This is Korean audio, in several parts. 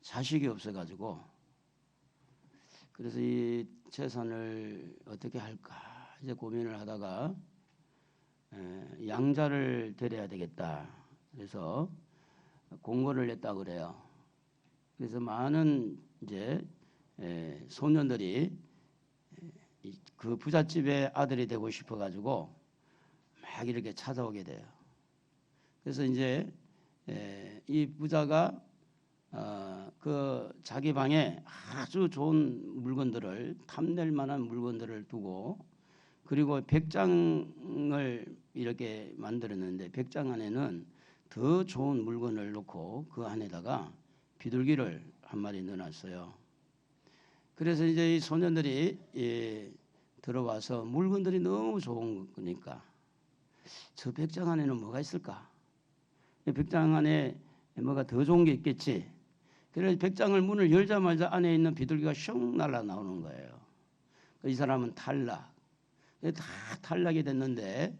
자식이 없어가지고 그래서 이 재산을 어떻게 할까 이제 고민을 하다가 양자를 데려야 되겠다. 그래서 공고를 냈다 그래요. 그래서 많은 이제 소년들이 그 부잣집의 아들이 되고 싶어가지고 막 이렇게 찾아오게 돼요. 그래서 이제 이 부자가 그 자기 방에 아주 좋은 물건들을 탐낼 만한 물건들을 두고 그리고 백장을 이렇게 만들었는데 백장 안에는 더 좋은 물건을 넣고 그 안에다가 비둘기를 한 마리 넣어놨어요. 그래서 이제 이 소년들이 들어와서 물건들이 너무 좋은 거니까 저 백장 안에는 뭐가 있을까? 백장 안에 뭐가 더 좋은 게 있겠지. 그래서 백장을 문을 열자마자 안에 있는 비둘기가 슝 날아 나오는 거예요. 이 사람은 탈락. 다 탈락이 됐는데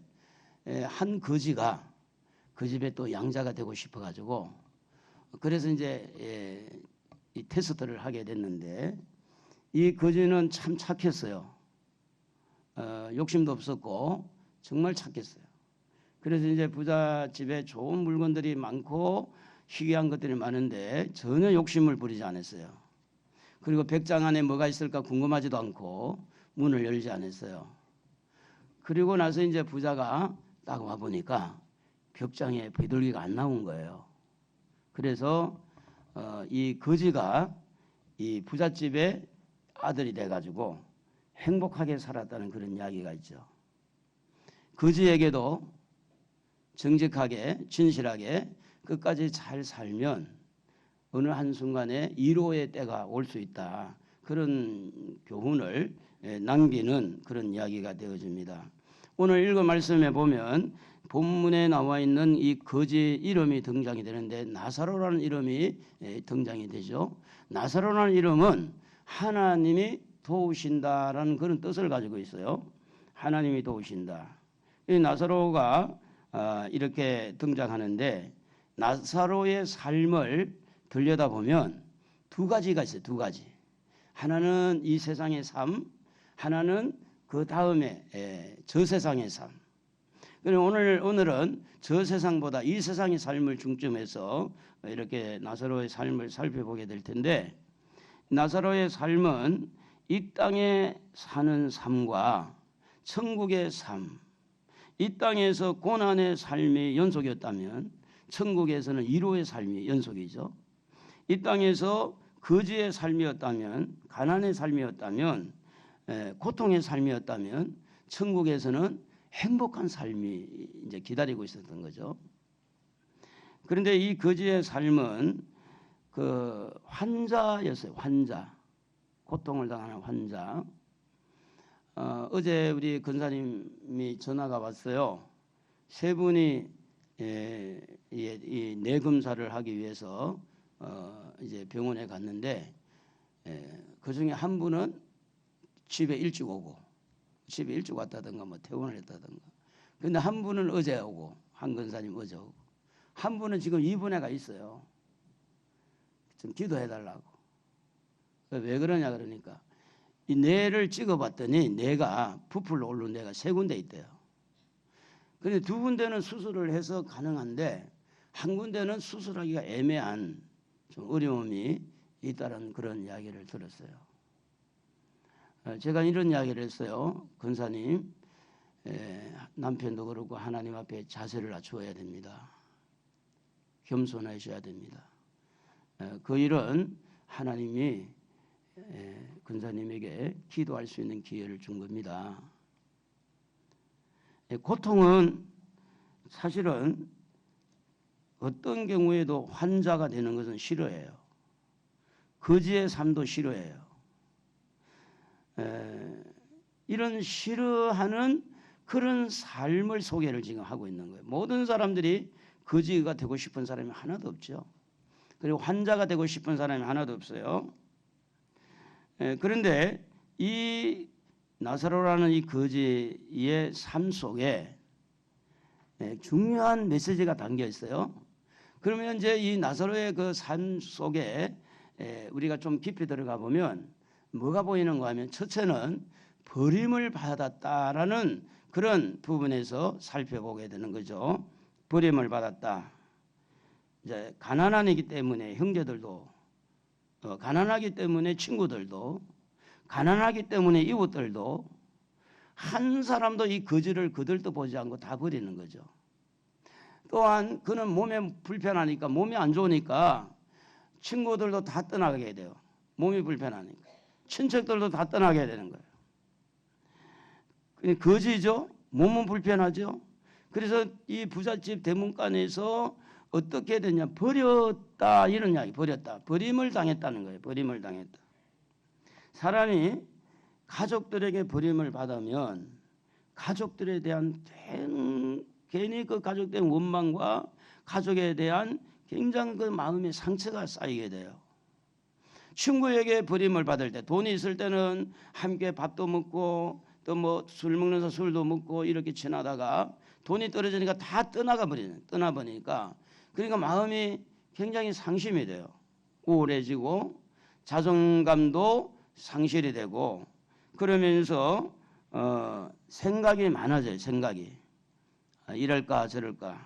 한 거지가 그 집에 또 양자가 되고 싶어가지고 그래서 이제 이 테스트를 하게 됐는데 이 거지는 참 착했어요. 욕심도 없었고 정말 착했어요. 그래서 이제 부잣집에 좋은 물건들이 많고 희귀한 것들이 많은데 전혀 욕심을 부리지 않았어요. 그리고 백장 안에 뭐가 있을까 궁금하지도 않고 문을 열지 않았어요. 그리고 나서 이제 부자가 딱 와보니까 벽장에 비둘기가 안 나온 거예요. 그래서 이 거지가 이 부잣집의 아들이 돼가지고 행복하게 살았다는 그런 이야기가 있죠. 거지에게도 정직하게 진실하게 끝까지 잘 살면 어느 한순간에 이로의 때가 올 수 있다. 그런 교훈을 남기는 그런 이야기가 되어집니다. 오늘 읽은 말씀에 보면 본문에 나와 있는 이 거지 이름이 등장이 되는데 나사로라는 이름이 등장이 되죠. 나사로라는 이름은 하나님이 도우신다라는 그런 뜻을 가지고 있어요. 하나님이 도우신다. 이 나사로가 이렇게 등장하는데 나사로의 삶을 들여다보면 두 가지가 있어요. 두 가지. 하나는 이 세상의 삶, 하나는 그 다음에 저 세상의 삶. 오늘은 저 세상보다 이 세상의 삶을 중점해서 이렇게 나사로의 삶을 살펴보게 될 텐데 나사로의 삶은 이 땅에 사는 삶과 천국의 삶, 이 땅에서 고난의 삶이 연속이었다면 천국에서는 위로의 삶이 연속이죠. 이 땅에서 거지의 삶이었다면 가난의 삶이었다면 고통의 삶이었다면 천국에서는 행복한 삶이 이제 기다리고 있었던 거죠. 그런데 이 거지의 삶은 그 환자였어요. 환자. 고통을 당하는 환자. 어제 우리 권사님이 전화가 왔어요. 세 분이 이 뇌검사를 하기 위해서 이제 병원에 갔는데 그 중에 한 분은 집에 일찍 오고 집에 일찍 왔다든가 뭐 퇴원을 했다든가. 근데 한 분은 어제 오고 한 권사님 어제 오고 한 분은 지금 입원해가 있어요. 좀 기도해달라고. 왜 그러냐 그러니까 이 뇌를 찍어봤더니 뇌가 부풀러 오른 뇌가 세 군데 있대요. 그런데 두 군데는 수술을 해서 가능한데 한 군데는 수술하기가 애매한 좀 어려움이 있다는 그런 이야기를 들었어요. 제가 이런 이야기를 했어요. 권사님, 남편도 그렇고 하나님 앞에 자세를 낮추어야 됩니다. 겸손하셔야 됩니다. 그 일은 하나님이 권사님에게 기도할 수 있는 기회를 준 겁니다. 고통은 사실은 어떤 경우에도 환자가 되는 것은 싫어해요. 거지의 삶도 싫어해요. 이런 싫어하는 그런 삶을 소개를 지금 하고 있는 거예요. 모든 사람들이 거지가 되고 싶은 사람이 하나도 없죠. 그리고 환자가 되고 싶은 사람이 하나도 없어요. 그런데 이 나사로라는 이 거지의 삶 속에 중요한 메시지가 담겨 있어요. 그러면 이제 이 나사로의 그 삶 속에 우리가 좀 깊이 들어가 보면 뭐가 보이는가 하면 첫째는 버림을 받았다라는 그런 부분에서 살펴보게 되는 거죠. 버림을 받았다. 이제 가난하기 때문에 형제들도, 가난하기 때문에 친구들도, 가난하기 때문에 이웃들도, 한 사람도 이 거지를 그들도 보지 않고 다 버리는 거죠. 또한 그는 몸에 불편하니까, 몸이 안 좋으니까 친구들도 다 떠나게 돼요. 몸이 불편하니까. 친척들도 다 떠나게 되는 거예요. 거지죠. 몸은 불편하죠. 그래서 이 부잣집 대문간에서 어떻게 됐냐, 버렸다, 이런 이야기. 버렸다, 버림을 당했다는 거예요. 버림을 당했다. 사람이 가족들에게 버림을 받으면 가족들에 대한 괜히 그 가족에 대한 원망과 가족에 대한 굉장히 그 마음의 상처가 쌓이게 돼요. 친구에게 버림을 받을 때, 돈이 있을 때는 함께 밥도 먹고 또 뭐 술 먹는 술도 먹고 이렇게 지나다가 돈이 떨어지니까 다 떠나버리니까 그러니까 마음이 굉장히 상심이 돼요. 우울해지고 자존감도 상실이 되고 그러면서 생각이 많아져요. 생각이 이럴까 저럴까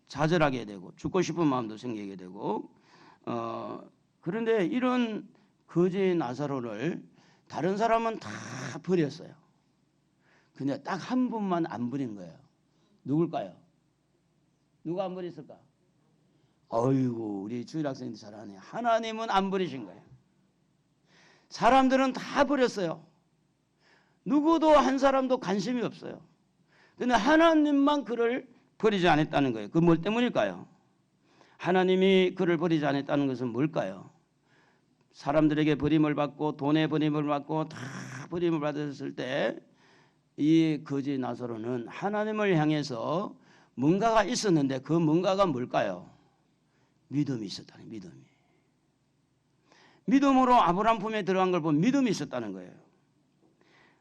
좌절하게 되고 죽고 싶은 마음도 생기게 되고 그런데 이런 거지 나사로를 다른 사람은 다 버렸어요. 근데 딱 한 분만 안 버린 거예요. 누굴까요? 누가 안 버렸을까? 어이구, 우리 주일학생들 잘하네. 하나님은 안 버리신 거예요. 사람들은 다 버렸어요. 누구도 한 사람도 관심이 없어요. 근데 하나님만 그를 버리지 않았다는 거예요. 그 뭘 때문일까요? 하나님이 그를 버리지 않았다는 것은 뭘까요? 사람들에게 버림을 받고 돈에 버림을 받고 다 버림을 받았을 때 이 거지 나사로는 하나님을 향해서 뭔가가 있었는데 그 뭔가가 뭘까요? 믿음이 있었다는 믿음이. 믿음으로 아브라함 품에 들어간 걸 보면 믿음이 있었다는 거예요.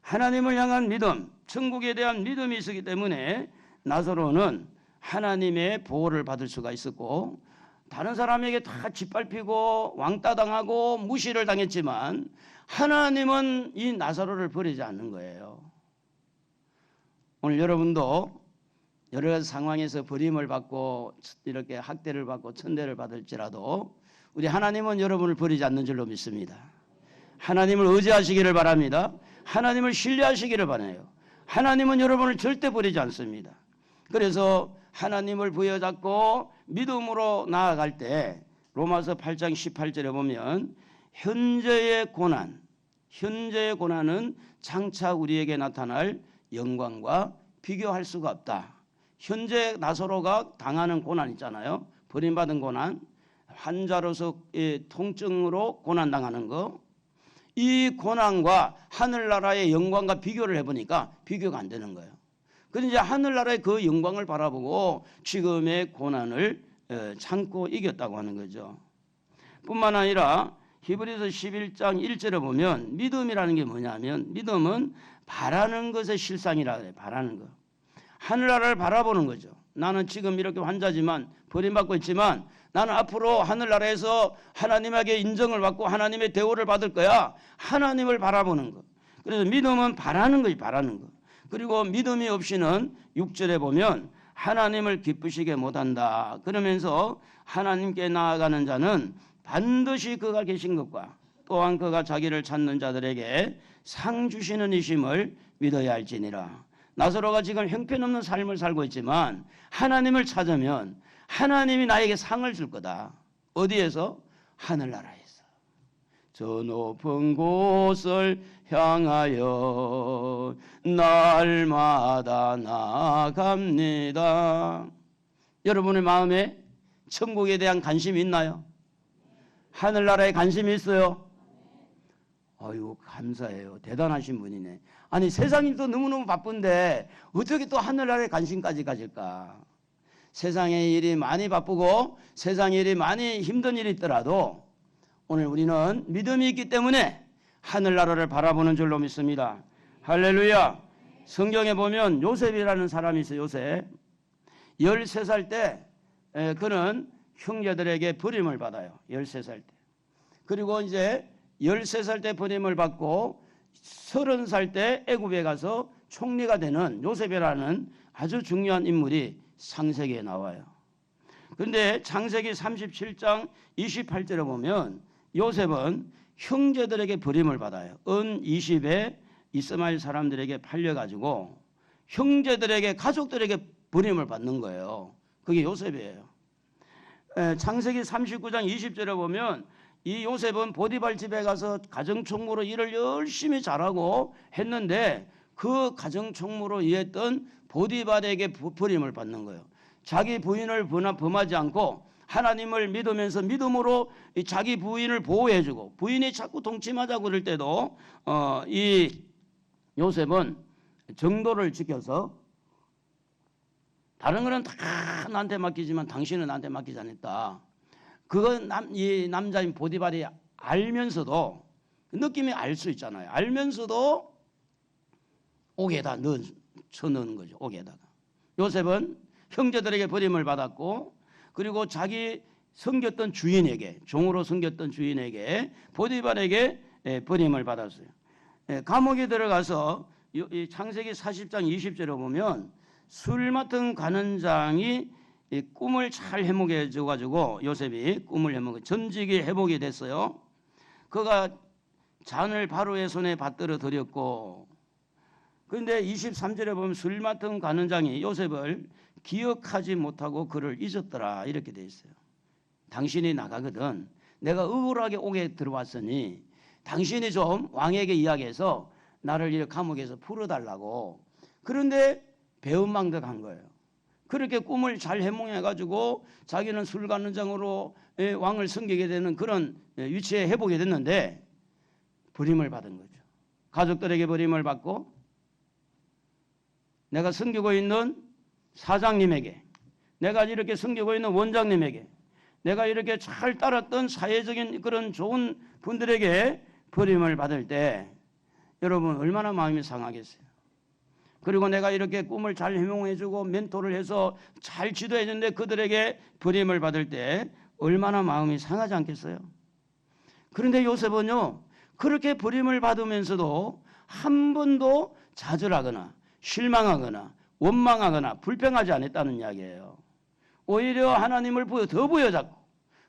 하나님을 향한 믿음, 천국에 대한 믿음이 있었기 때문에 나사로는 하나님의 보호를 받을 수가 있었고 다른 사람에게 다 짓밟히고 왕따 당하고 무시를 당했지만 하나님은 이 나사로를 버리지 않는 거예요. 오늘 여러분도 여러 가지 상황에서 버림을 받고 이렇게 학대를 받고 천대를 받을지라도 우리 하나님은 여러분을 버리지 않는 줄로 믿습니다. 하나님을 의지하시기를 바랍니다. 하나님을 신뢰하시기를 바라요. 하나님은 여러분을 절대 버리지 않습니다. 그래서 하나님을 부여잡고 믿음으로 나아갈 때 로마서 8장 18절에 보면 현재의 고난은 장차 우리에게 나타날 영광과 비교할 수가 없다. 현재 나사로가 당하는 고난 있잖아요. 버림받은 고난, 환자로서 통증으로 고난당하는 거. 이 고난과 하늘나라의 영광과 비교를 해보니까 비교가 안 되는 거예요. 그런데 이제 하늘나라의 그 영광을 바라보고 지금의 고난을 참고 이겼다고 하는 거죠. 뿐만 아니라 히브리서 11장 1절에 보면 믿음이라는 게 뭐냐면 믿음은 바라는 것의 실상이라 그래요. 바라는 것. 하늘나라를 바라보는 거죠. 나는 지금 이렇게 환자지만 버림받고 있지만 나는 앞으로 하늘나라에서 하나님에게 인정을 받고 하나님의 대우를 받을 거야. 하나님을 바라보는 것. 그래서 믿음은 바라는 거지, 바라는 것. 그리고 믿음이 없이는 6절에 보면 하나님을 기쁘시게 못한다. 그러면서 하나님께 나아가는 자는 반드시 그가 계신 것과 또한 그가 자기를 찾는 자들에게 상 주시는 이심을 믿어야 할지니라. 나사로가 지금 형편없는 삶을 살고 있지만 하나님을 찾으면 하나님이 나에게 상을 줄 거다. 어디에서? 하늘나라에서. 저 높은 곳을 향하여 날마다 나아갑니다. 여러분의 마음에 천국에 대한 관심이 있나요? 하늘나라에 관심이 있어요? 아유, 감사해요. 대단하신 분이네. 아니, 세상이 또 너무너무 바쁜데 어떻게 또 하늘나라에 관심까지 가질까? 세상의 일이 많이 바쁘고 세상 일이 많이 힘든 일이 있더라도 오늘 우리는 믿음이 있기 때문에 하늘나라를 바라보는 줄로 믿습니다. 할렐루야. 성경에 보면 요셉이라는 사람이 있어요. 요셉. 13살 때 그는 형제들에게 버림을 받아요. 13살 때. 그리고 이제 13살 때 버림을 받고 30살 때 애굽에 가서 총리가 되는 요셉이라는 아주 중요한 인물이 창세기에 나와요. 그런데 창세기 37장 28절에 보면 요셉은 형제들에게 버림을 받아요. 은 20에 이스마엘 사람들에게 팔려가지고 형제들에게, 가족들에게 버림을 받는 거예요. 그게 요셉이에요. 창세기 39장 20절에 보면 이 요셉은 보디발 집에 가서 가정총무로 일을 열심히 잘하고 했는데 그 가정총무로 일했던 보디발에게 버림을 받는 거예요. 자기 부인을 범하지 않고 하나님을 믿으면서 믿음으로 자기 부인을 보호해주고, 부인이 자꾸 동침하자고 그럴 때도 이 요셉은 정도를 지켜서, 다른 거는 다 나한테 맡기지만 당신은 나한테 맡기지 않았다. 그건 이 남자인 보디발이 알면서도, 느낌이 알 수 있잖아요. 알면서도 옥에다 쳐넣는 거죠. 옥에다가. 요셉은 형제들에게 버림을 받았고, 그리고 자기 섬겼던 주인에게, 종으로 섬겼던 주인에게, 보디발에게 버림을 받았어요. 감옥에 들어가서 창세기 40장 20절에 보면 술 맡은 관원장이 꿈을 잘 해몽해 줘가지고 요셉이 꿈을 해몽해 전직이 회복이 됐어요. 그가 잔을 바로의 손에 받들어 드렸고, 그런데 23절에 보면 술 맡은 관원장이 요셉을 기억하지 못하고 그를 잊었더라, 이렇게 돼 있어요. 당신이 나가거든, 내가 억울하게 옥에 들어왔으니 당신이 좀 왕에게 이야기해서 나를 이 감옥에서 풀어달라고. 그런데 배은망덕한 거예요. 그렇게 꿈을 잘 해몽해가지고 자기는 술관원장으로 왕을 섬기게 되는 그런 위치에 회복이 됐는데 버림을 받은 거죠. 가족들에게 버림을 받고, 내가 섬기고 있는 사장님에게, 내가 이렇게 섬기고 있는 원장님에게, 내가 이렇게 잘 따랐던 사회적인 그런 좋은 분들에게 버림을 받을 때 여러분 얼마나 마음이 상하겠어요. 그리고 내가 이렇게 꿈을 잘 해몽해주고 멘토를 해서 잘 지도해주는데 그들에게 버림을 받을 때 얼마나 마음이 상하지 않겠어요? 그런데 요셉은요, 그렇게 버림을 받으면서도 한 번도 좌절하거나 실망하거나 원망하거나 불평하지 않았다는 이야기예요. 오히려 하나님을 더 부여잡고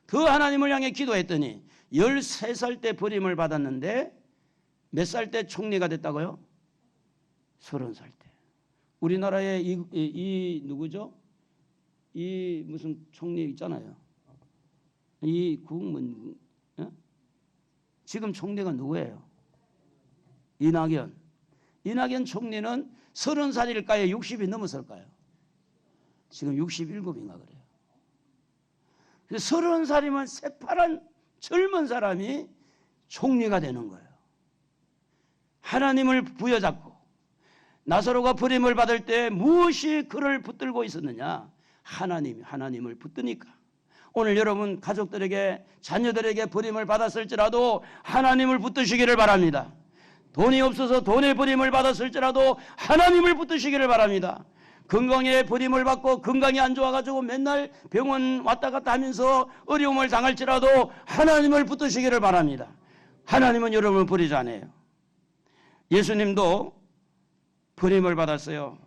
더 하나님을 향해 기도했더니 13살 때 버림을 받았는데 몇 살 때 총리가 됐다고요? 30살 때. 우리나라에 이 누구죠? 이 무슨 총리 있잖아요. 이 국문, 지금 총리가 누구예요? 이낙연. 이낙연 총리는 30살일까요? 60이 넘었을까요? 지금 67인가 그래요. 30살이면 새파란 젊은 사람이 총리가 되는 거예요. 하나님을 부여잡고, 나사로가 버림을 받을 때 무엇이 그를 붙들고 있었느냐? 하나님을 붙드니까. 오늘 여러분 가족들에게, 자녀들에게 버림을 받았을지라도 하나님을 붙드시기를 바랍니다. 돈이 없어서 돈의 버림을 받았을지라도 하나님을 붙드시기를 바랍니다. 건강에 버림을 받고 건강이 안 좋아가지고 맨날 병원 왔다 갔다 하면서 어려움을 당할지라도 하나님을 붙드시기를 바랍니다. 하나님은 여러분을 버리지 않아요. 예수님도 버림을 받았어요.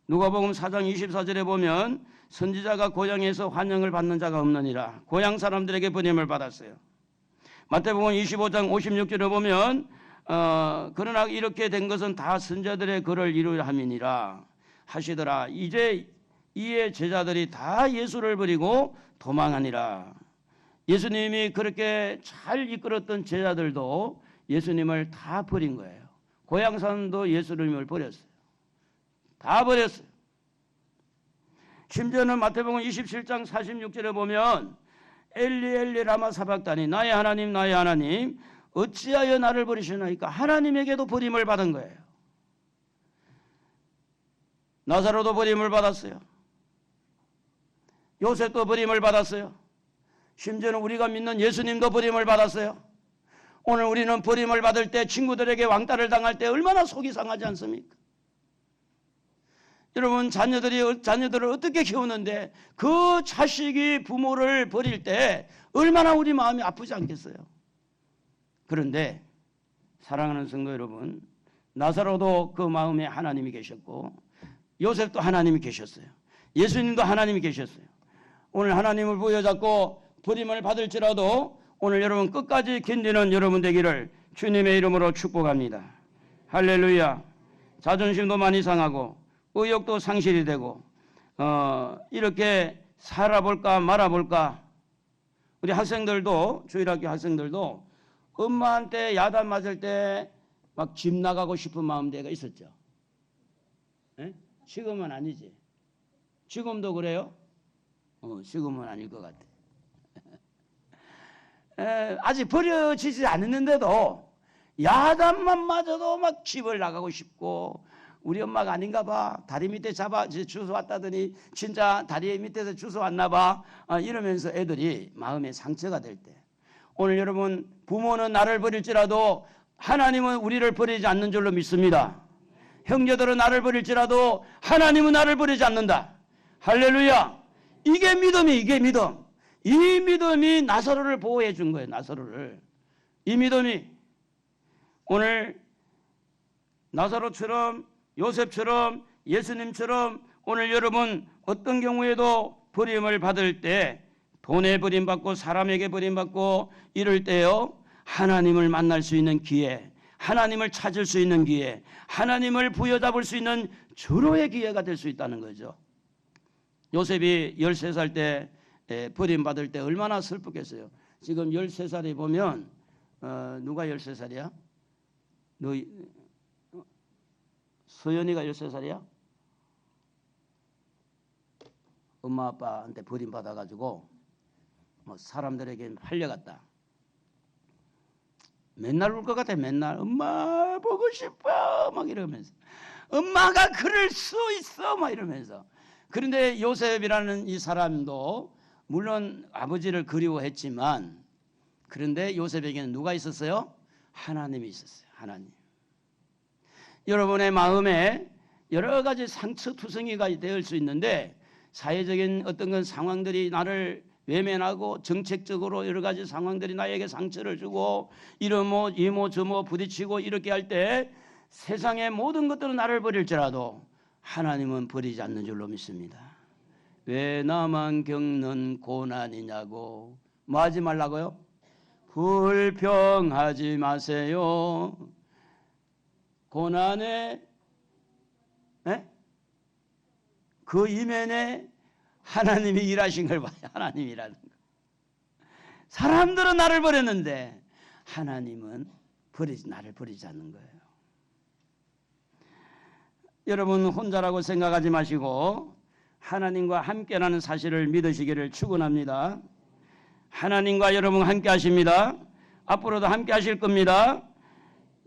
누가복음 4장 24절에 보면 선지자가 고향에서 환영을 받는 자가 없느니라. 고향 사람들에게 버림을 받았어요. 마태복음 25장 56절에 보면 그러나 이렇게 된 것은 다 선자들의 글을 이루려 함이니라 하시더라. 이제 이에 제자들이 다 예수를 버리고 도망하니라. 예수님이 그렇게 잘 이끌었던 제자들도 예수님을 다 버린 거예요. 고향 사람도 예수님을 버렸어요. 다 버렸어요. 심지어는 마태복음 27장 46절에 보면 엘리 엘리 라마 사박다니, 나의 하나님 어찌하여 나를 버리시나이까. 하나님에게도 버림을 받은 거예요. 나사로도 버림을 받았어요. 요셉도 버림을 받았어요. 심지어는 우리가 믿는 예수님도 버림을 받았어요. 오늘 우리는 버림을 받을 때, 친구들에게 왕따를 당할 때 얼마나 속이 상하지 않습니까? 여러분 자녀들을 어떻게 키우는데 그 자식이 부모를 버릴 때 얼마나 우리 마음이 아프지 않겠어요? 그런데 사랑하는 성도 여러분, 나사로도 그 마음에 하나님이 계셨고 요셉도 하나님이 계셨어요. 예수님도 하나님이 계셨어요. 오늘 하나님을 부여잡고 버림을 받을지라도 오늘 여러분 끝까지 견디는 여러분 되기를 주님의 이름으로 축복합니다. 할렐루야. 자존심도 많이 상하고 의욕도 상실이 되고 이렇게 살아볼까 말아볼까. 우리 학생들도, 주일학교 학생들도 엄마한테 야단 맞을 때 막 집 나가고 싶은 마음대가 있었죠. 에? 지금은 아니지. 지금도 그래요? 지금은 아닐 것 같아. 아직 버려지지 않았는데도 야단만 맞아도 막 집을 나가고 싶고, 우리 엄마가 아닌가 봐, 다리 밑에 주워 왔다더니 진짜 다리 밑에서 주워 왔나 봐, 이러면서 애들이 마음에 상처가 될 때, 오늘 여러분 부모는 나를 버릴지라도 하나님은 우리를 버리지 않는 줄로 믿습니다. 형제들은 나를 버릴지라도 하나님은 나를 버리지 않는다. 할렐루야. 이게 믿음이, 이게 믿음. 이 믿음이 나사로를 보호해 준 거예요. 나사로를. 이 믿음이 오늘 나사로처럼, 요셉처럼, 예수님처럼 오늘 여러분 어떤 경우에도 버림을 받을 때, 돈에 버림받고 사람에게 버림받고 이럴 때요, 하나님을 만날 수 있는 기회, 하나님을 찾을 수 있는 기회, 하나님을 부여잡을 수 있는 절호의 기회가 될 수 있다는 거죠. 요셉이 13살 때 버림받을 때 얼마나 슬프겠어요. 지금 13살이 보면 누가 13살이야? 너 서연이가 13살이야? 엄마 아빠한테 버림받아가지고 뭐 사람들에게 팔려갔다. 맨날 울 것 같아. 맨날 엄마 보고 싶어 막 이러면서, 엄마가 그럴 수 있어 막 이러면서. 그런데 요셉이라는 이 사람도 물론 아버지를 그리워했지만, 그런데 요셉에게는 누가 있었어요? 하나님이 있었어요. 하나님. 여러분의 마음에 여러 가지 상처투성이가 될 수 있는데, 사회적인 어떤 건 상황들이 나를 외면하고 정책적으로 여러 가지 상황들이 나에게 상처를 주고 이러모 이모 저모 부딪히고 이렇게 할 때 세상의 모든 것들은 나를 버릴지라도 하나님은 버리지 않는 줄로 믿습니다. 왜 나만 겪는 고난이냐고 뭐 하지 말라고요? 불평하지 마세요. 고난의 그 이면에 하나님이 일하신 걸 봐요. 하나님이라는 거. 사람들은 나를 버렸는데 하나님은 나를 버리지 않는 거예요. 여러분 혼자라고 생각하지 마시고 하나님과 함께라는 사실을 믿으시기를 축원합니다. 하나님과 여러분 함께 하십니다. 앞으로도 함께 하실 겁니다.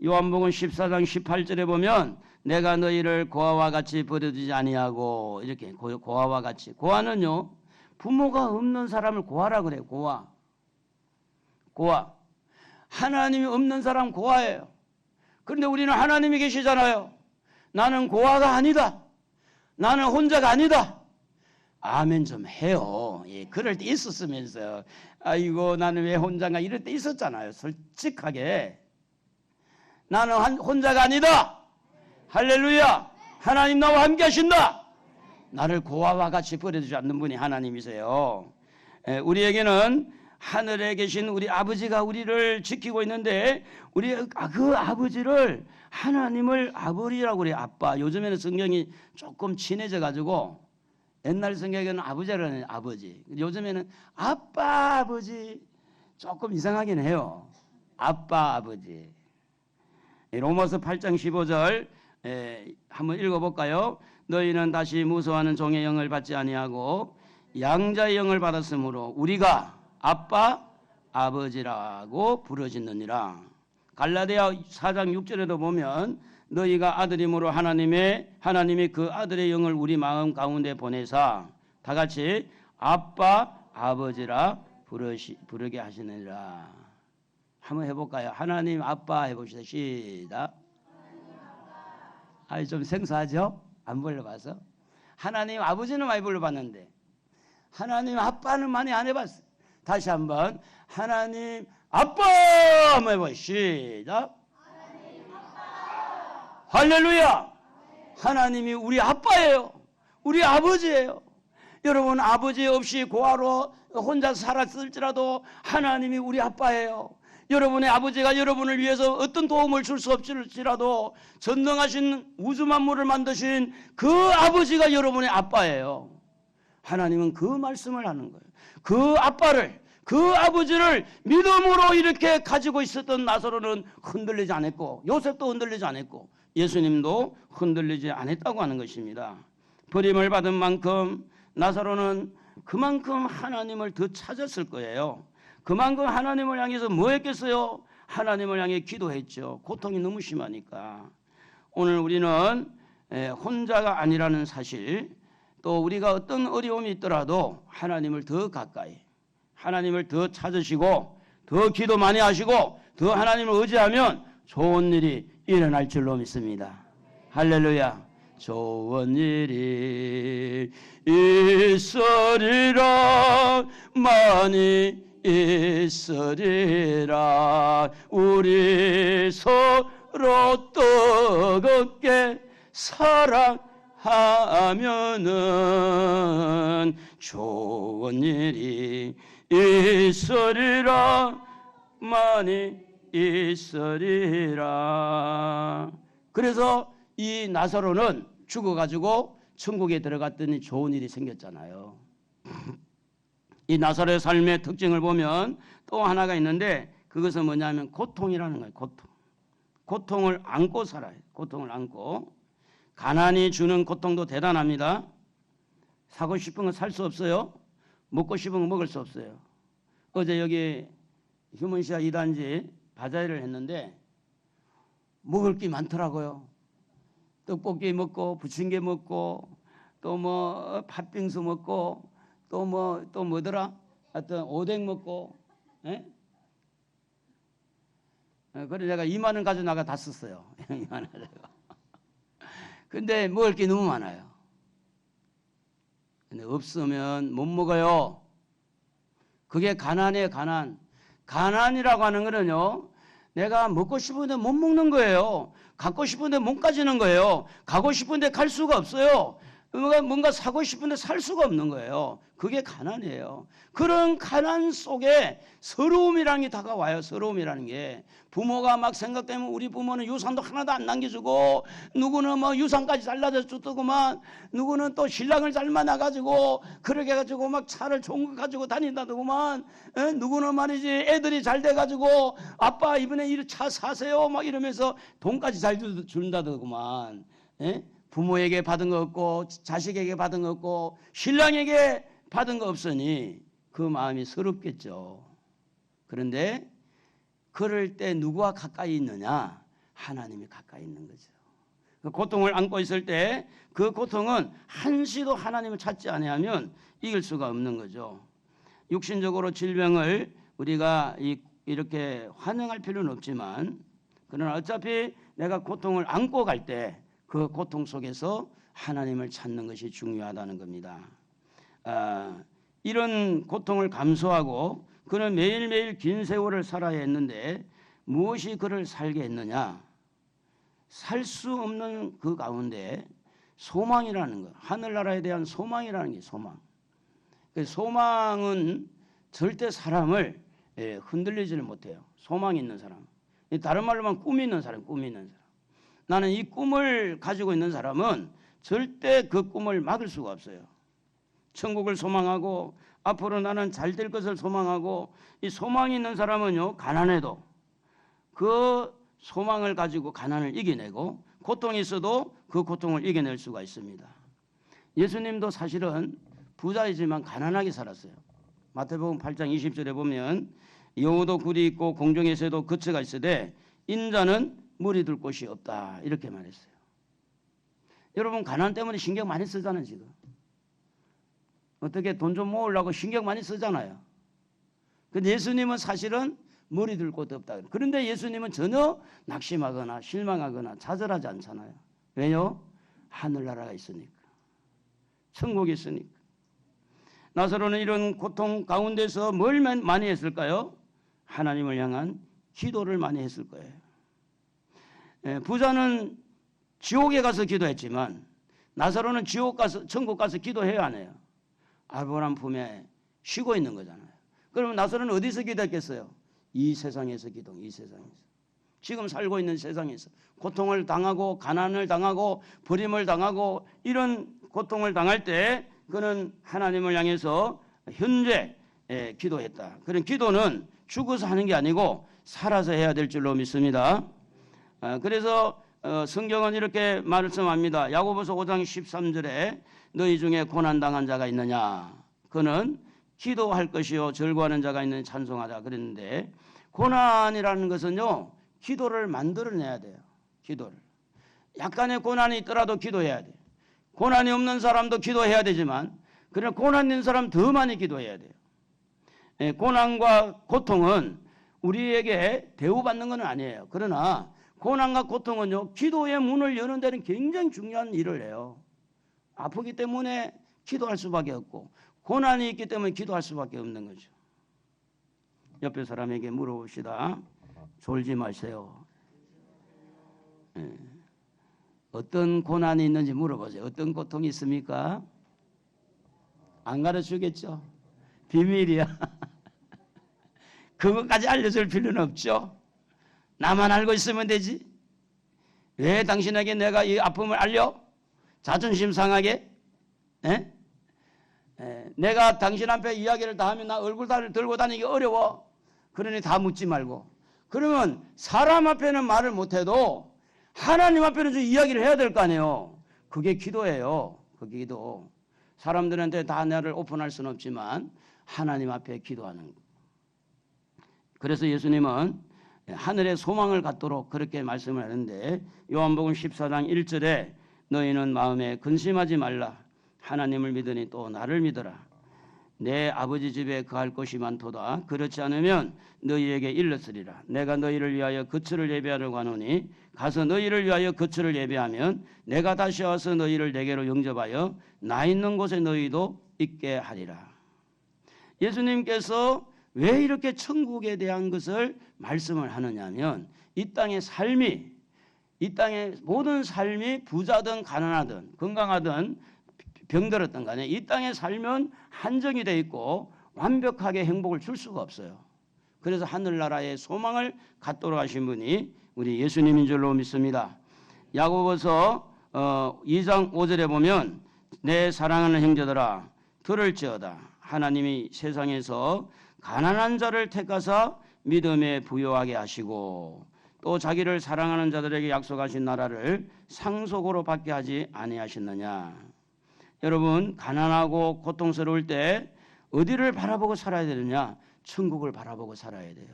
요한복음 14장 18절에 보면 내가 너희를 고아와 같이 버려두지 아니하고, 이렇게 고아와 같이. 고아는요, 부모가 없는 사람을 고아라 그래요. 고아. 하나님이 없는 사람 고아예요. 그런데 우리는 하나님이 계시잖아요. 나는 고아가 아니다. 나는 혼자가 아니다. 아멘 좀 해요. 예, 그럴 때 있었으면서 아이고 나는 왜 혼자가, 이럴 때 있었잖아요. 솔직하게. 나는 혼자가 아니다. 할렐루야. 하나님 나와 함께 하신다. 나를 고아와 같이 버려두지 않는 분이 하나님이세요. 우리에게는 하늘에 계신 우리 아버지가 우리를 지키고 있는데, 우리 그 아버지를, 하나님을 아버지라고 그래요. 아빠. 요즘에는 성경이 조금 친해져 가지고 옛날 성경에는 아버지라는 아버지, 요즘에는 아빠 아버지 조금 이상하긴 해요. 아빠 아버지. 로마서 8장 15절 한번 읽어볼까요? 너희는 다시 무서워하는 종의 영을 받지 아니하고 양자의 영을 받았으므로 우리가 아빠 아버지라고 부르짖느니라. 갈라디아 4장 6절에도 보면 너희가 아들임으로 하나님이 그 아들의 영을 우리 마음 가운데 보내사 다 같이 아빠 아버지라 부르게 하시느니라. 한번 해볼까요? 하나님 아빠 해봅시다. 시작. 아이 좀 생소하죠? 안 불러봐서. 하나님 아버지는 많이 불러봤는데 하나님 아빠는 많이 안 해봤어요. 다시 한번 하나님 아빠 한번 해봐요. 시작. 할렐루야. 하나님이 우리 아빠예요. 우리 아버지예요. 여러분, 아버지 없이 고아로 혼자 살았을지라도 하나님이 우리 아빠예요. 여러분의 아버지가 여러분을 위해서 어떤 도움을 줄 수 없을지라도 전능하신 우주 만물을 만드신 그 아버지가 여러분의 아빠예요. 하나님은 그 말씀을 하는 거예요. 그 아빠를, 그 아버지를 믿음으로 이렇게 가지고 있었던 나사로는 흔들리지 않았고, 요셉도 흔들리지 않았고, 예수님도 흔들리지 않았다고 하는 것입니다. 버림을 받은 만큼 나사로는 그만큼 하나님을 더 찾았을 거예요. 그만큼 하나님을 향해서 뭐 했겠어요? 하나님을 향해 기도했죠. 고통이 너무 심하니까. 오늘 우리는 혼자가 아니라는 사실, 또 우리가 어떤 어려움이 있더라도 하나님을 더 가까이, 하나님을 더 찾으시고 더 기도 많이 하시고 더 하나님을 의지하면 좋은 일이 일어날 줄로 믿습니다. 할렐루야. 좋은 일이 있으리라, 많이 있으리라. 우리 서로 뜨겁게 사랑하면은 좋은 일이 있으리라, 많이 있으리라. 그래서 이 나사로는 죽어가지고 천국에 들어갔더니 좋은 일이 생겼잖아요. 이 나사로의 삶의 특징을 보면 또 하나가 있는데, 그것은 뭐냐면 고통이라는 거예요. 고통을 안고 살아요. 고통을 안고. 가난이 주는 고통도 대단합니다. 사고 싶은 거 살 수 없어요. 먹고 싶은 거 먹을 수 없어요. 어제 여기 휴먼시아 2단지 바자회를 했는데 먹을 게 많더라고요. 떡볶이 먹고 부침개 먹고 또 뭐 팥빙수 먹고 또 뭐더라? 하여튼 오뎅 먹고. 예? 그래서 제가 2만 원 가지고 나가 다 썼어요. 2만 원 가지고. 근데 먹을 게 너무 많아요. 근데 없으면 못 먹어요. 그게 가난이에요, 가난. 가난이라고 하는 거는요, 내가 먹고 싶은데 못 먹는 거예요. 갖고 싶은데 못 가지는 거예요. 가고 싶은데 갈 수가 없어요. 뭔가 사고 싶은데 살 수가 없는 거예요. 그게 가난이에요. 그런 가난 속에 서러움이라는 게 다가와요. 서러움이라는 게. 부모가 막 생각되면 우리 부모는 유산도 하나도 안 남겨주고, 누구는 뭐 유산까지 잘라서 줬더구만, 누구는 또 신랑을 잘 만나가지고 그렇게 해가지고 막 차를 좋은 거 가지고 다닌다더구만, 누구는 말이지 애들이 잘 돼가지고 아빠 이번에 이 차 사세요 막 이러면서 돈까지 잘 준다더구만. 부모에게 받은 거 없고 자식에게 받은 거 없고 신랑에게 받은 거 없으니 그 마음이 서럽겠죠. 그런데 그럴 때 누구와 가까이 있느냐? 하나님이 가까이 있는 거죠. 그 고통을 안고 있을 때 그 고통은 한시도 하나님을 찾지 아니하면 이길 수가 없는 거죠. 육신적으로 질병을 우리가 이렇게 환영할 필요는 없지만, 그러나 어차피 내가 고통을 안고 갈 때 그 고통 속에서 하나님을 찾는 것이 중요하다는 겁니다. 이런 고통을 감수하고 그는 매일매일 긴 세월을 살아야 했는데 무엇이 그를 살게 했느냐? 살 수 없는 그 가운데 소망이라는 것, 하늘나라에 대한 소망이라는 게 소망. 그 소망은 절대 사람을 흔들리지를 못해요. 소망이 있는 사람. 다른 말로 하면 꿈이 있는 사람, 꿈이 있는 사람. 나는 이 꿈을 가지고 있는 사람은 절대 그 꿈을 막을 수가 없어요. 천국을 소망하고 앞으로 나는 잘 될 것을 소망하고, 이 소망이 있는 사람은요, 가난해도 그 소망을 가지고 가난을 이겨내고, 고통이 있어도 그 고통을 이겨낼 수가 있습니다. 예수님도 사실은 부자이지만 가난하게 살았어요. 마태복음 8장 20절에 보면 여우도 굴이 있고 공중에서도 거처가 있으되 인자는 머리 둘 곳이 없다, 이렇게 말했어요. 여러분, 가난 때문에 신경 많이 쓰잖아요. 지금 어떻게 돈 좀 모으려고 신경 많이 쓰잖아요. 근데 예수님은 사실은 머리 둘 곳 없다. 그런데 예수님은 전혀 낙심하거나 실망하거나 좌절하지 않잖아요. 왜요? 하늘나라가 있으니까, 천국이 있으니까. 나사로는 이런 고통 가운데서 뭘 많이 했을까요? 하나님을 향한 기도를 많이 했을 거예요. 부자는 지옥에 가서 기도했지만 나사로는 천국 가서 기도해야 안 해요? 아브라함 품에 쉬고 있는 거잖아요. 그러면 나사로는 어디서 기도했겠어요? 이 세상에서 기도, 이 세상에서. 지금 살고 있는 세상에서 고통을 당하고 가난을 당하고 버림을 당하고 이런 고통을 당할 때 그는 하나님을 향해서 현재 기도했다. 그런 기도는 죽어서 하는 게 아니고 살아서 해야 될 줄로 믿습니다. 그래서 성경은 이렇게 말씀합니다. 야고보서 5장 13절에 너희 중에 고난당한 자가 있느냐? 그는 기도할 것이요 절구하는 자가 있는 찬송하자 그랬는데, 고난이라는 것은요 기도를 만들어내야 돼요. 기도를. 약간의 고난이 있더라도 기도해야 돼요. 고난이 없는 사람도 기도해야 되지만 그러나 고난 있는 사람 더 많이 기도해야 돼요. 고난과 고통은 우리에게 대우받는 건 아니에요. 그러나 고난과 고통은요 기도의 문을 여는 데는 굉장히 중요한 일을 해요. 아프기 때문에 기도할 수밖에 없고 고난이 있기 때문에 기도할 수밖에 없는 거죠. 옆에 사람에게 물어봅시다. 졸지 마세요. 어떤 고난이 있는지 물어보세요. 어떤 고통이 있습니까? 안 가르쳐주겠죠? 비밀이야. 그것까지 알려줄 필요는 없죠. 나만 알고 있으면 되지. 왜 당신에게 내가 이 아픔을 알려? 자존심 상하게? 내가 당신 앞에 이야기를 다 하면 나 얼굴 들고 다니기 어려워. 그러니 다 묻지 말고. 그러면 사람 앞에는 말을 못해도 하나님 앞에는 좀 이야기를 해야 될 거 아니에요. 그게 기도예요. 그게 기도. 사람들한테 다 나를 오픈할 수는 없지만 하나님 앞에 기도하는 거. 그래서 예수님은 하늘의 소망을 갖도록 그렇게 말씀을 하는데, 요한복음 14장 1절에 너희는 마음에 근심하지 말라. 하나님을 믿으니 또 나를 믿어라. 내 아버지 집에 거할 것이 많도다. 그렇지 않으면 너희에게 일렀으리라. 내가 너희를 위하여 거처를 예비하려고 하노니 가서 너희를 위하여 거처를 예비하면 내가 다시 와서 너희를 내게로 영접하여 나 있는 곳에 너희도 있게 하리라. 예수님께서 왜 이렇게 천국에 대한 것을 말씀을 하느냐면, 이 땅의 모든 삶이 부자든 가난하든 건강하든 병들었던 간에 이 땅에 살면 한정이 되어 있고 완벽하게 행복을 줄 수가 없어요. 그래서 하늘나라의 소망을 갖도록 하신 분이 우리 예수님인 줄로 믿습니다. 야고보서 2장 5절에 보면 내 사랑하는 형제들아 들을지어다. 하나님이 세상에서 가난한 자를 택하사 믿음에 부요하게 하시고 또 자기를 사랑하는 자들에게 약속하신 나라를 상속으로 받게 하지 아니하셨느냐. 여러분, 가난하고 고통스러울 때 어디를 바라보고 살아야 되느냐? 천국을 바라보고 살아야 돼요.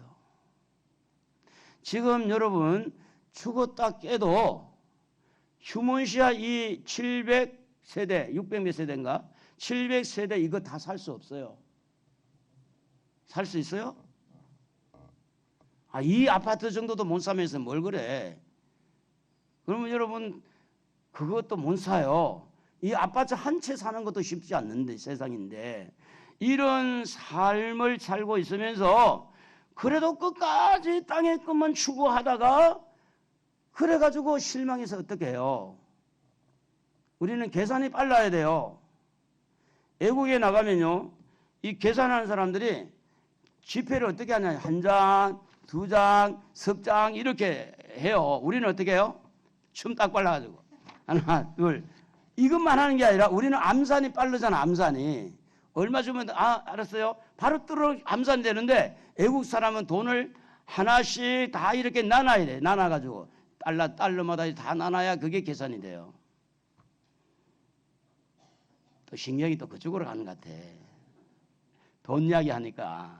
지금 여러분 죽었다 깨도 휴먼시아 이 700세대, 600몇 세대인가? 700세대 이거 다 살 수 없어요. 살 수 있어요? 이 아파트 정도도 못 사면서 뭘 그래? 그러면 여러분 그것도 못 사요. 이 아파트 한 채 사는 것도 쉽지 않는데 세상인데 이런 삶을 살고 있으면서 그래도 끝까지 땅의 것만 추구하다가 그래가지고 실망해서 어떻게 해요? 우리는 계산이 빨라야 돼요. 외국에 나가면요 이 계산하는 사람들이 지폐를 어떻게 하냐, 한 장, 두 장, 석 장 이렇게 해요. 우리는 어떻게 해요? 춤 딱 빨라가지고 하나, 둘. 이것만 하는 게 아니라 우리는 암산이 빠르잖아. 암산이 얼마 주면 알았어요? 바로 뚫어 암산이 되는데 외국 사람은 돈을 하나씩 다 이렇게 나눠야 돼. 나눠가지고 달러마다 다 나눠야 그게 계산이 돼요. 또 신경이 또 그쪽으로 가는 것 같아. 돈 이야기 하니까.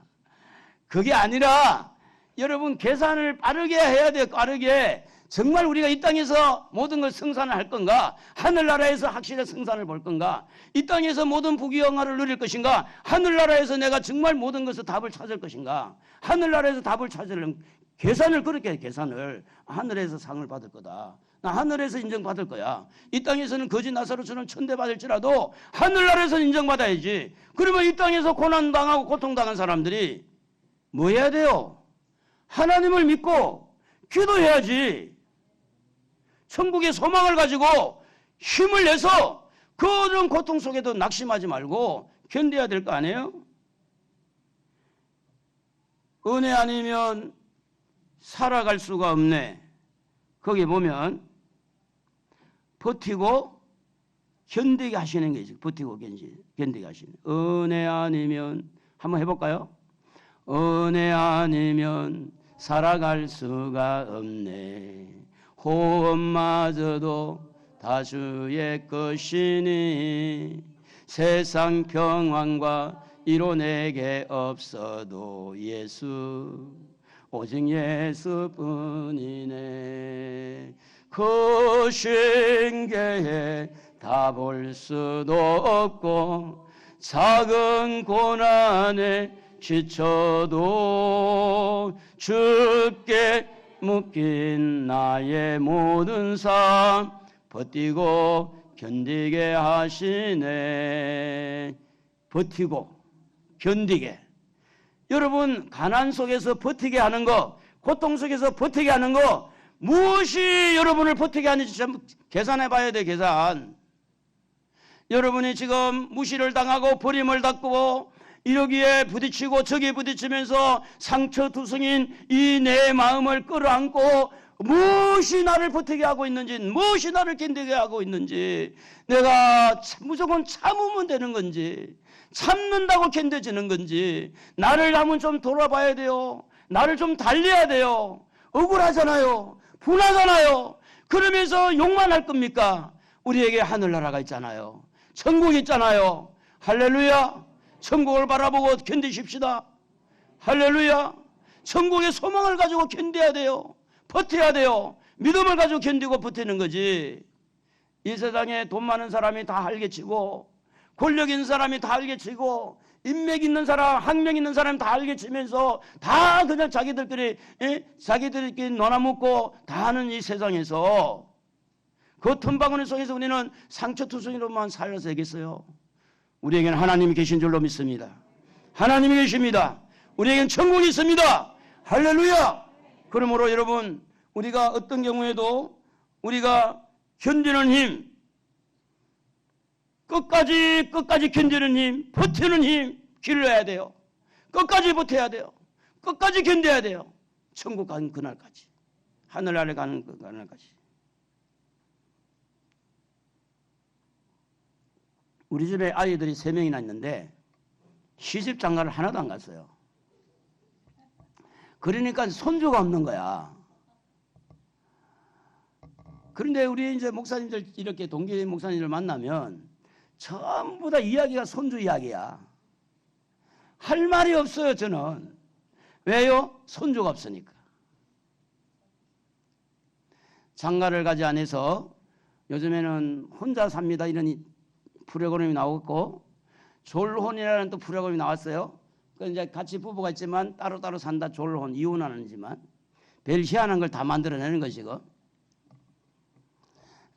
그게 아니라 여러분 계산을 빠르게 해야 돼요. 빠르게. 정말 우리가 이 땅에서 모든 걸 생산을 할 건가? 하늘나라에서 확실히 생산을 볼 건가? 이 땅에서 모든 부귀영화를 누릴 것인가? 하늘나라에서 내가 정말 모든 것을 답을 찾을 것인가? 하늘나라에서 답을 찾으려면 계산을 그렇게 해. 계산을. 하늘에서 상을 받을 거다. 나 하늘에서 인정받을 거야. 이 땅에서는 거지 나사로처럼 천대받을지라도 하늘나라에서 인정받아야지. 그러면 이 땅에서 고난당하고 고통당한 사람들이 뭐 해야 돼요? 하나님을 믿고 기도해야지. 천국의 소망을 가지고 힘을 내서 그런 고통 속에도 낙심하지 말고 견뎌야 될 거 아니에요? 은혜 아니면 살아갈 수가 없네. 거기 보면 버티고 견디게 하시는 게 있어요. 버티고 견디게 하시는. 은혜 아니면 한번 해볼까요? 은혜 아니면 살아갈 수가 없네. 호흡마저도 다 주의 것이니 세상 평안과 이뤄내게 없어도 예수 오직 예수뿐이네. 그 신계에 다 볼 수도 없고 작은 고난에 지쳐도 주께 묶인 나의 모든 삶 버티고 견디게 하시네. 버티고 견디게. 여러분 가난 속에서 버티게 하는 거, 고통 속에서 버티게 하는 거, 무엇이 여러분을 버티게 하는지 좀 계산해 봐야 돼. 계산. 여러분이 지금 무시를 당하고 버림을 당하고 이러기에 부딪히고 저기에 부딪히면서 상처투성인 이 내 마음을 끌어안고 무엇이 나를 버티게 하고 있는지, 무엇이 나를 견디게 하고 있는지, 내가 무조건 참으면 되는 건지, 참는다고 견뎌지는 건지, 나를 한번 좀 돌아봐야 돼요. 나를 좀 달래야 돼요. 억울하잖아요. 분하잖아요. 그러면서 욕만 할 겁니까? 우리에게 하늘나라가 있잖아요. 천국이 있잖아요. 할렐루야. 천국을 바라보고 견디십시다. 할렐루야. 천국의 소망을 가지고 견뎌야 돼요. 버텨야 돼요. 믿음을 가지고 견디고 버티는 거지. 이 세상에 돈 많은 사람이 다 할개치고 권력 있는 사람이 다 할개치고 인맥 있는 사람, 학명 있는 사람이 다 할개치면서 다 그냥 자기들끼리 놀아먹고 다 하는 이 세상에서 그 틈바구니 속에서 우리는 상처투성이로만 살아서 되겠어요? 우리에게는 하나님이 계신 줄로 믿습니다. 하나님이 계십니다. 우리에게는 천국이 있습니다. 할렐루야. 그러므로 여러분, 우리가 어떤 경우에도 우리가 견디는 힘, 끝까지 견디는 힘, 버티는 힘 길러야 돼요. 끝까지 버텨야 돼요. 끝까지 견뎌야 돼요. 천국 가는 그날까지, 하늘나라에 가는 그날까지. 우리 집에 아이들이 3명이나 있는데 시집 장가를 하나도 안 갔어요. 그러니까 손주가 없는 거야. 그런데 우리 이제 목사님들, 이렇게 동기 목사님들 만나면 전부 다 이야기가 손주 이야기야. 할 말이 없어요, 저는. 왜요? 손주가 없으니까. 장가를 가지 않아서 요즘에는 혼자 삽니다 이런 프로그램이 나왔고, 졸혼이라는 또 프로그램이 나왔어요. 그 이제 같이 부부가 있지만 따로따로 산다, 졸혼, 이혼하는지만 별 희한한 걸 다 만들어내는 것이고.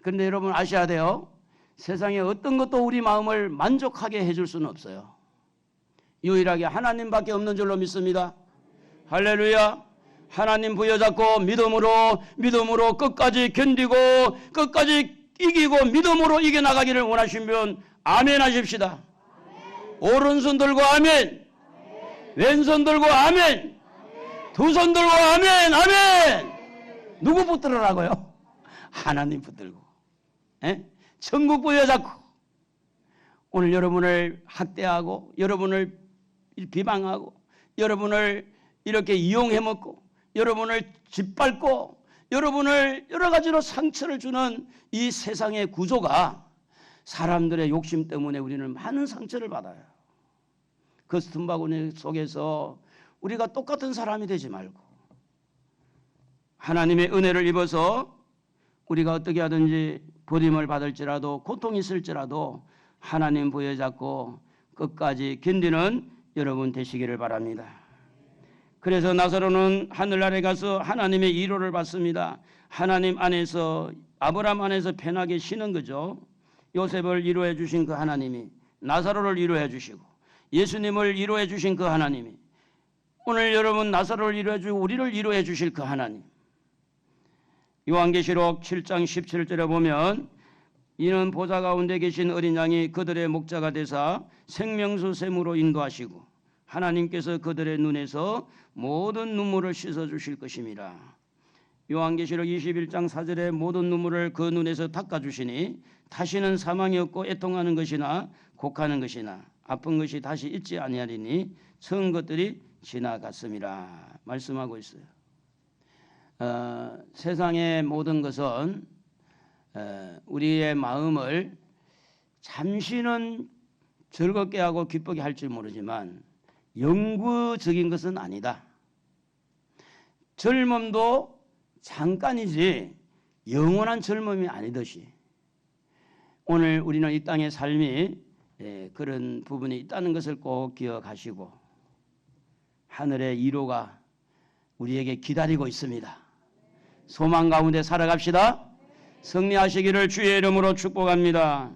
그런데 여러분 아셔야 돼요. 세상에 어떤 것도 우리 마음을 만족하게 해줄 수는 없어요. 유일하게 하나님밖에 없는 줄로 믿습니다. 할렐루야. 하나님 부여잡고 믿음으로 끝까지 견디고 끝까지 이기고 믿음으로 이겨나가기를 원하시면 아멘 하십시다. 오른손 들고 아멘. 왼손 들고 아멘. 두 손 들고 아멘. 아멘. 누구 붙들으라고요? 하나님 붙들고. 천국 부여잡고. 오늘 여러분을 학대하고 여러분을 비방하고 여러분을 이렇게 이용해먹고 여러분을 짓밟고 여러분을 여러 가지로 상처를 주는 이 세상의 구조가 사람들의 욕심 때문에 우리는 많은 상처를 받아요. 그 틈바구니 속에서 우리가 똑같은 사람이 되지 말고 하나님의 은혜를 입어서 우리가 어떻게 하든지 버림을 받을지라도 고통이 있을지라도 하나님 부여잡고 끝까지 견디는 여러분 되시기를 바랍니다. 그래서 나사로는 하늘나라에 가서 하나님의 위로를 받습니다. 하나님 안에서, 아브라함 안에서 편하게 쉬는 거죠. 요셉을 위로해 주신 그 하나님이 나사로를 위로해 주시고 예수님을 위로해 주신 그 하나님이 오늘 여러분 나사로를 위로해주고 우리를 위로해 주실 그 하나님. 요한계시록 7장 17절에 보면 이는 보좌 가운데 계신 어린 양이 그들의 목자가 되사 생명수 샘으로 인도하시고 하나님께서 그들의 눈에서 모든 눈물을 씻어주실 것임이라. 요한계시록 21장 4절에 모든 눈물을 그 눈에서 닦아주시니 다시는 사망이 없고 애통하는 것이나 곡하는 것이나 아픈 것이 다시 있지 아니하리니 처음 것들이 지나갔음이라 말씀하고 있어요. 세상의 모든 것은 우리의 마음을 잠시는 즐겁게 하고 기쁘게 할지 모르지만 영구적인 것은 아니다. 젊음도 잠깐이지 영원한 젊음이 아니듯이 오늘 우리는 이 땅의 삶이 그런 부분이 있다는 것을 꼭 기억하시고 하늘의 위로가 우리에게 기다리고 있습니다. 소망 가운데 살아갑시다. 승리하시기를 주의 이름으로 축복합니다.